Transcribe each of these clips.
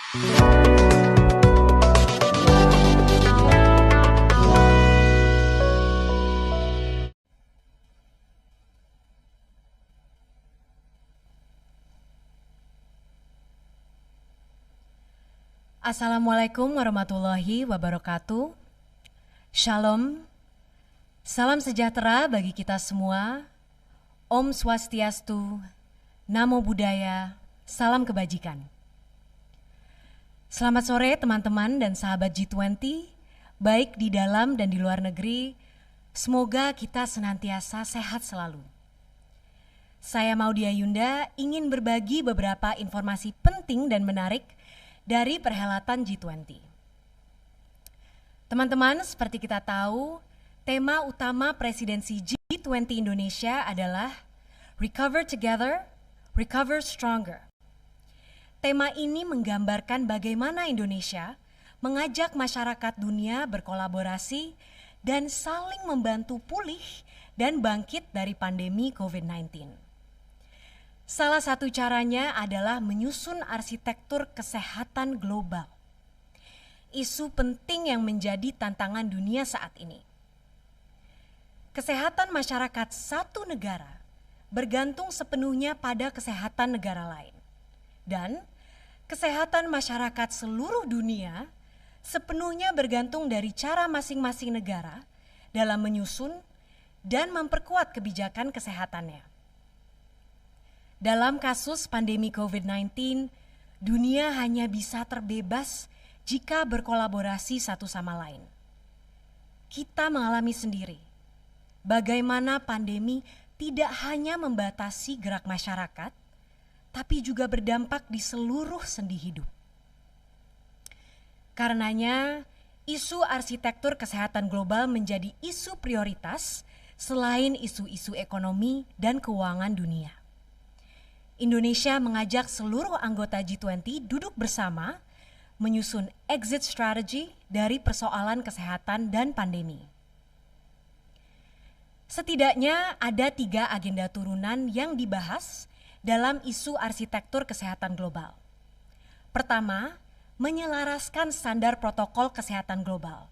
Assalamualaikum warahmatullahi wabarakatuh. Shalom, salam sejahtera bagi kita semua. Om Swastiastu, Namo Buddhaya, salam kebajikan. Selamat sore teman-teman dan sahabat G20, baik di dalam dan di luar negeri. Semoga kita senantiasa sehat selalu. Saya Maudia Yunda ingin berbagi beberapa informasi penting dan menarik dari perhelatan G20. Teman-teman, seperti kita tahu, tema utama presidensi G20 Indonesia adalah Recover Together, Recover Stronger. Tema ini menggambarkan bagaimana Indonesia mengajak masyarakat dunia berkolaborasi dan saling membantu pulih dan bangkit dari pandemi COVID-19. Salah satu caranya adalah menyusun arsitektur kesehatan global. Isu penting yang menjadi tantangan dunia saat ini. Kesehatan masyarakat satu negara bergantung sepenuhnya pada kesehatan negara lain. Dan kesehatan masyarakat seluruh dunia sepenuhnya bergantung dari cara masing-masing negara dalam menyusun dan memperkuat kebijakan kesehatannya. Dalam kasus pandemi COVID-19, dunia hanya bisa terbebas jika berkolaborasi satu sama lain. Kita mengalami sendiri bagaimana pandemi tidak hanya membatasi gerak masyarakat, tapi juga berdampak di seluruh sendi hidup. Karenanya, isu arsitektur kesehatan global menjadi isu prioritas selain isu-isu ekonomi dan keuangan dunia. Indonesia mengajak seluruh anggota G20 duduk bersama menyusun exit strategy dari persoalan kesehatan dan pandemi. Setidaknya ada 3 agenda turunan yang dibahas dalam isu arsitektur kesehatan global. Pertama, menyelaraskan standar protokol kesehatan global.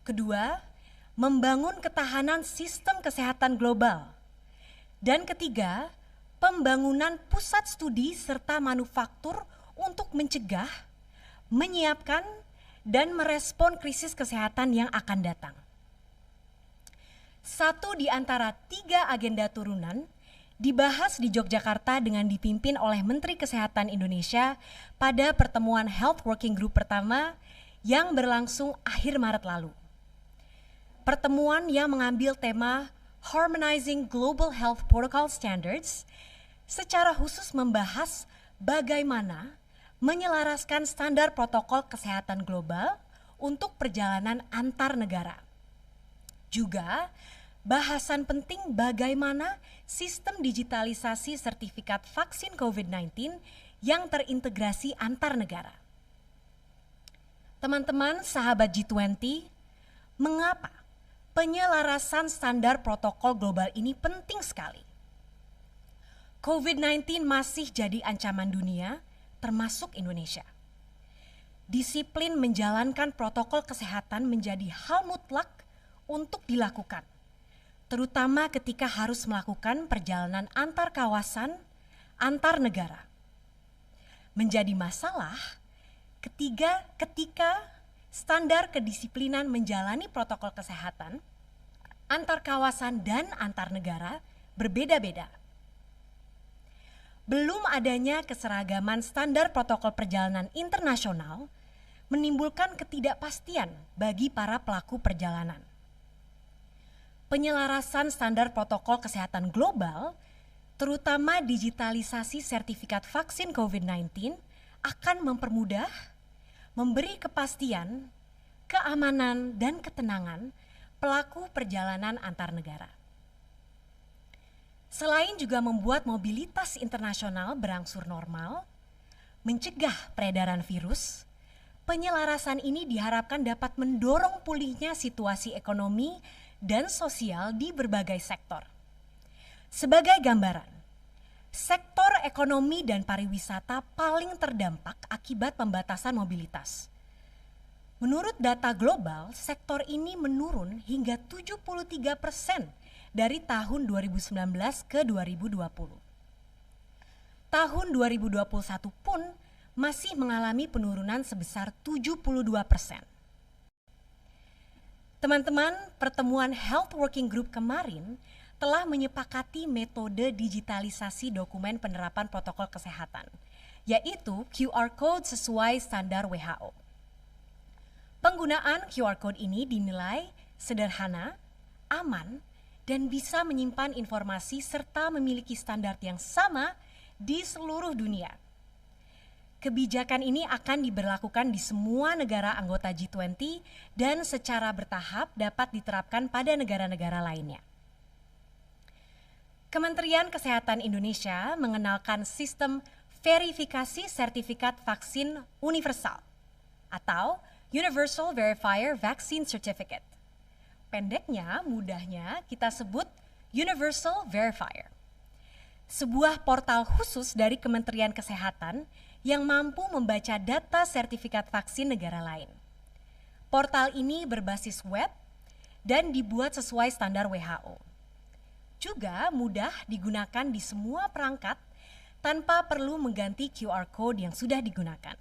Kedua, membangun ketahanan sistem kesehatan global. Dan ketiga, pembangunan pusat studi serta manufaktur untuk mencegah, menyiapkan, dan merespon krisis kesehatan yang akan datang. Satu di antara 3 agenda turunan dibahas di Yogyakarta dengan dipimpin oleh Menteri Kesehatan Indonesia pada pertemuan Health Working Group pertama yang berlangsung akhir Maret lalu. Pertemuan yang mengambil tema Harmonizing Global Health Protocol Standards secara khusus membahas bagaimana menyelaraskan standar protokol kesehatan global untuk perjalanan antar negara. Juga bahasan penting bagaimana sistem digitalisasi sertifikat vaksin COVID-19 yang terintegrasi antar negara. Teman-teman sahabat G20, mengapa penyelarasan standar protokol global ini penting sekali? COVID-19 masih jadi ancaman dunia, termasuk Indonesia. Disiplin menjalankan protokol kesehatan menjadi hal mutlak untuk dilakukan, terutama ketika harus melakukan perjalanan antar kawasan, antar negara. Menjadi masalah ketika standar kedisiplinan menjalani protokol kesehatan antar kawasan dan antar negara berbeda-beda. Belum adanya keseragaman standar protokol perjalanan internasional menimbulkan ketidakpastian bagi para pelaku perjalanan. Penyelarasan standar protokol kesehatan global, terutama digitalisasi sertifikat vaksin COVID-19, akan mempermudah, memberi kepastian, keamanan, dan ketenangan pelaku perjalanan antar negara. Selain juga membuat mobilitas internasional berangsur normal, mencegah peredaran virus, penyelarasan ini diharapkan dapat mendorong pulihnya situasi ekonomi dan sosial di berbagai sektor. Sebagai gambaran, sektor ekonomi dan pariwisata paling terdampak akibat pembatasan mobilitas. Menurut data global, sektor ini menurun hingga 73% dari tahun 2019 ke 2020. Tahun 2021 pun masih mengalami penurunan sebesar 72%. Teman-teman, pertemuan Health Working Group kemarin telah menyepakati metode digitalisasi dokumen penerapan protokol kesehatan, yaitu QR Code sesuai standar WHO. Penggunaan QR Code ini dinilai sederhana, aman, dan bisa menyimpan informasi serta memiliki standar yang sama di seluruh dunia. Kebijakan ini akan diberlakukan di semua negara anggota G20 dan secara bertahap dapat diterapkan pada negara-negara lainnya. Kementerian Kesehatan Indonesia mengenalkan sistem verifikasi sertifikat vaksin universal atau Universal Verifier Vaccine Certificate. Pendeknya, mudahnya kita sebut Universal Verifier. Sebuah portal khusus dari Kementerian Kesehatan yang mampu membaca data sertifikat vaksin negara lain. Portal ini berbasis web dan dibuat sesuai standar WHO. Juga mudah digunakan di semua perangkat tanpa perlu mengganti QR Code yang sudah digunakan.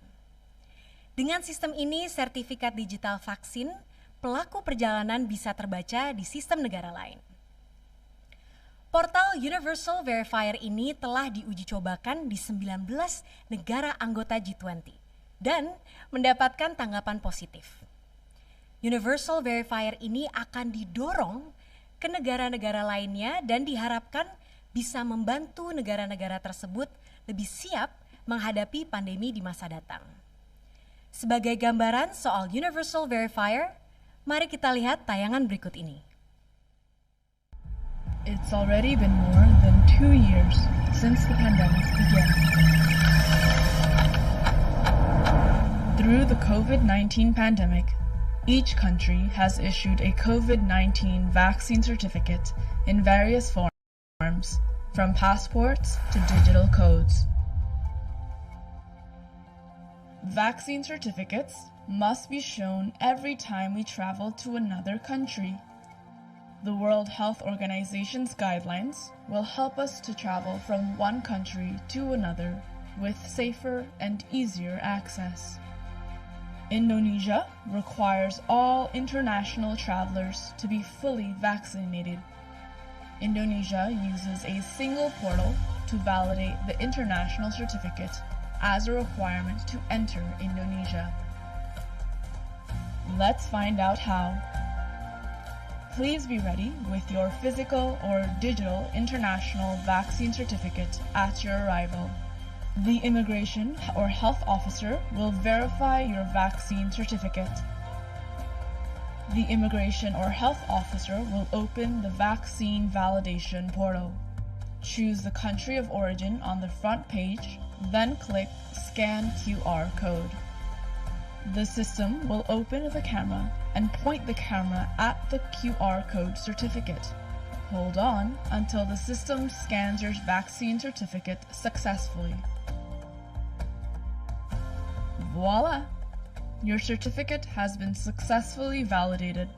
Dengan sistem ini, sertifikat digital vaksin pelaku perjalanan bisa terbaca di sistem negara lain. Portal Universal Verifier ini telah diuji cobakan di 19 negara anggota G20 dan mendapatkan tanggapan positif. Universal Verifier ini akan didorong ke negara-negara lainnya dan diharapkan bisa membantu negara-negara tersebut lebih siap menghadapi pandemi di masa datang. Sebagai gambaran soal Universal Verifier, mari kita lihat tayangan berikut ini. It's already been more than 2 years since the pandemic began. Through the COVID-19 pandemic, each country has issued a COVID-19 vaccine certificate in various forms, from passports to digital codes. Vaccine certificates must be shown every time we travel to another country. The World Health Organization's guidelines will help us to travel from one country to another with safer and easier access. Indonesia requires all international travelers to be fully vaccinated. Indonesia uses a single portal to validate the international certificate as a requirement to enter Indonesia. Let's find out how. Please be ready with your physical or digital international vaccine certificate at your arrival. The immigration or health officer will verify your vaccine certificate. The immigration or health officer will open the vaccine validation portal. Choose the country of origin on the front page, then click Scan QR Code. The system will open the camera and point the camera at the QR code certificate. Hold on until the system scans your vaccine certificate successfully. Voila! Your certificate has been successfully validated.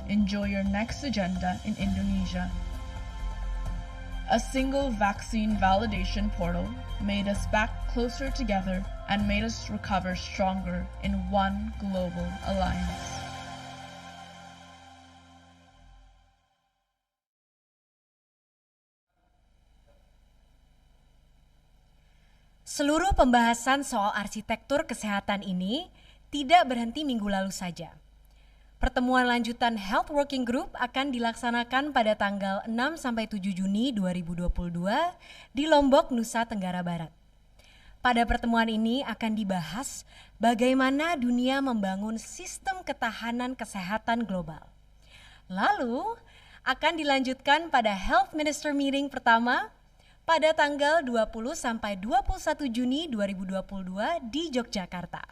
Enjoy your next agenda in Indonesia. A single vaccine validation portal made us back closer together and made us recover stronger in one global alliance. Seluruh pembahasan soal arsitektur kesehatan ini tidak berhenti minggu lalu saja. Pertemuan lanjutan Health Working Group akan dilaksanakan pada tanggal 6-7 Juni 2022 di Lombok, Nusa Tenggara Barat. Pada pertemuan ini akan dibahas bagaimana dunia membangun sistem ketahanan kesehatan global. Lalu akan dilanjutkan pada Health Minister Meeting pertama pada tanggal 20-21 Juni 2022 di Yogyakarta.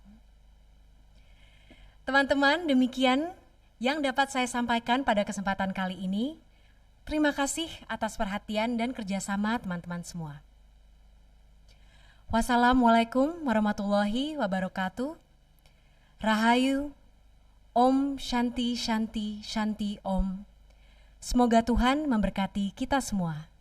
Teman-teman, demikian yang dapat saya sampaikan pada kesempatan kali ini. Terima kasih atas perhatian dan kerjasama teman-teman semua. Wassalamualaikum warahmatullahi wabarakatuh. Rahayu, Om Shanti Shanti Shanti Om. Semoga Tuhan memberkati kita semua.